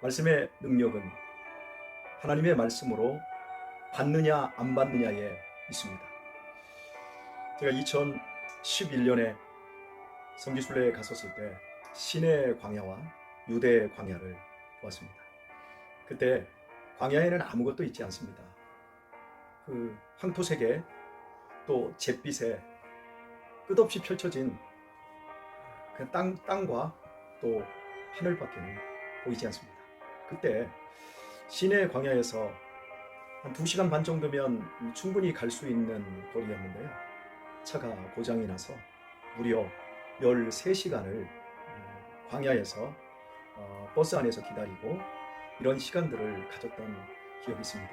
말씀의 능력은 하나님의 말씀으로 받느냐 안 받느냐에 있습니다. 제가 2011년에 성지순례에 갔었을 때 시내 광야와 유대 광야를 보았습니다. 그때 광야에는 아무것도 있지 않습니다. 그 황토색에 또 잿빛에 끝없이 펼쳐진 그 땅과 또 하늘밖에는 보이지 않습니다. 그때 시내 광야에서 한 2시간 반 정도면 충분히 갈 수 있는 거리였는데요. 차가 고장이 나서 무려 13시간을 광야에서 버스 안에서 기다리고 이런 시간들을 가졌던 기억이 있습니다.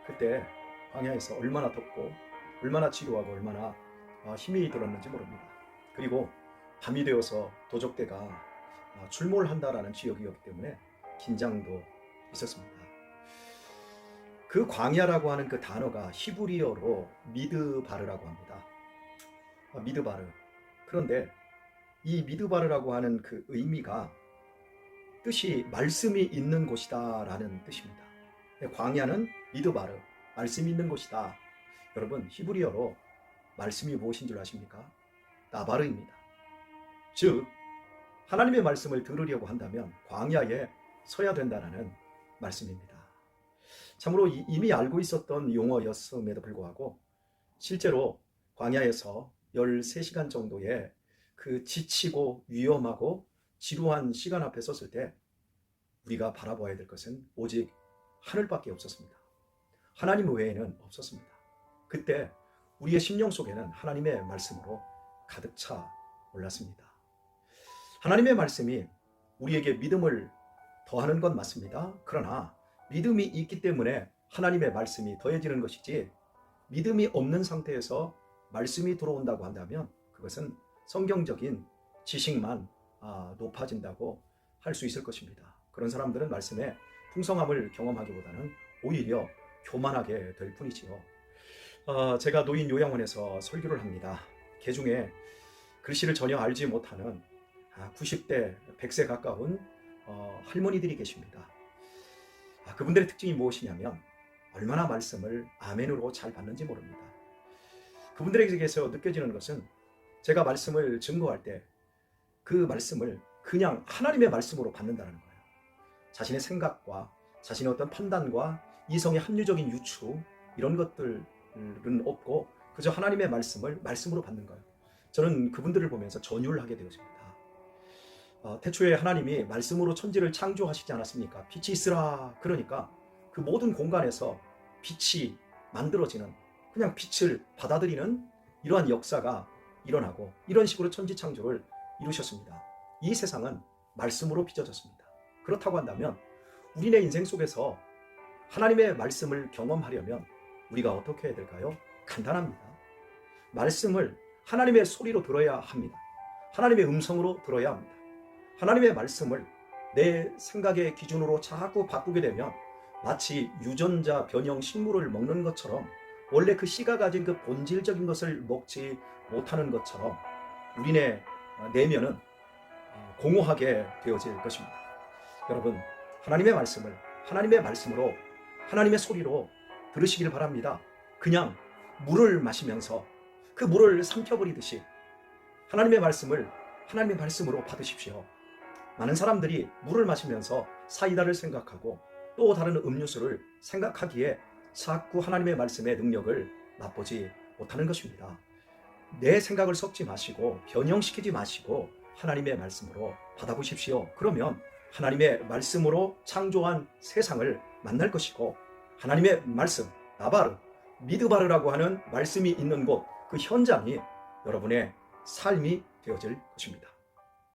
그때 광야에서 얼마나 덥고 얼마나 지루하고 얼마나 힘이 들었는지 모릅니다. 그리고 밤이 되어서 도적대가 출몰한다라는 지역이었기 때문에 긴장도 있었습니다. 그 광야라고 하는 그 단어가 히브리어로 미드바르라고 합니다. 미드바르. 그런데 이 미드바르라고 하는 그 의미가 뜻이 말씀이 있는 곳이다 라는 뜻입니다. 광야는 미드바르, 말씀이 있는 곳이다. 여러분, 히브리어로 말씀이 무엇인 줄 아십니까? 나바르입니다. 즉 하나님의 말씀을 들으려고 한다면 광야에 서야 된다는 말씀입니다. 참으로 이미 알고 있었던 용어였음에도 불구하고 실제로 광야에서 13시간 정도의 그 지치고 위험하고 지루한 시간 앞에 섰을 때 우리가 바라봐야 될 것은 오직 하늘밖에 없었습니다. 하나님 외에는 없었습니다. 그때 우리의 심령 속에는 하나님의 말씀으로 가득 차 올랐습니다. 하나님의 말씀이 우리에게 믿음을 더하는 건 맞습니다. 그러나 믿음이 있기 때문에 하나님의 말씀이 더해지는 것이지, 믿음이 없는 상태에서 말씀이 들어온다고 한다면 그것은 성경적인 지식만 높아진다고 할 수 있을 것입니다. 그런 사람들은 말씀의 풍성함을 경험하기보다는 오히려 교만하게 될 뿐이지요. 제가 노인 요양원에서 설교를 합니다. 그 중에 글씨를 전혀 알지 못하는 90대, 100세 가까운 할머니들이 계십니다. 그분들의 특징이 무엇이냐면 얼마나 말씀을 아멘으로 잘 받는지 모릅니다. 그분들에게서 느껴지는 것은 제가 말씀을 증거할 때 그 말씀을 그냥 하나님의 말씀으로 받는다는 거예요. 자신의 생각과 자신의 어떤 판단과 이성의 합리적인 유추 이런 것들은 없고 그저 하나님의 말씀을 말씀으로 받는 거예요. 저는 그분들을 보면서 전율을 하게 되었습니다. 태초에 하나님이 말씀으로 천지를 창조하시지 않았습니까? 빛이 있으라. 그러니까 그 모든 공간에서 빛이 만들어지는, 그냥 빛을 받아들이는 이러한 역사가 일어나고 이런 식으로 천지 창조를 이루셨습니다. 이 세상은 말씀으로 빚어졌습니다. 그렇다고 한다면 우리네 인생 속에서 하나님의 말씀을 경험하려면 우리가 어떻게 해야 될까요? 간단합니다. 말씀을 하나님의 소리로 들어야 합니다. 하나님의 음성으로 들어야 합니다. 하나님의 말씀을 내 생각의 기준으로 자꾸 바꾸게 되면 마치 유전자 변형 식물을 먹는 것처럼 원래 그 씨가 가진 그 본질적인 것을 먹지 못하는 것처럼 우리네 내면은 공허하게 되어질 것입니다. 여러분, 하나님의 말씀을 하나님의 말씀으로, 하나님의 소리로 들으시길 바랍니다. 그냥 물을 마시면서 그 물을 삼켜버리듯이 하나님의 말씀을 하나님의 말씀으로 받으십시오. 많은 사람들이 물을 마시면서 사이다를 생각하고 또 다른 음료수를 생각하기에 자꾸 하나님의 말씀의 능력을 맛보지 못하는 것입니다. 내 생각을 섞지 마시고 변형시키지 마시고 하나님의 말씀으로 받아보십시오. 그러면 하나님의 말씀으로 창조한 세상을 만날 것이고 하나님의 말씀, 나바르, 미드바르라고 하는 말씀이 있는 곳, 그 현장이 여러분의 삶이 되어질 것입니다.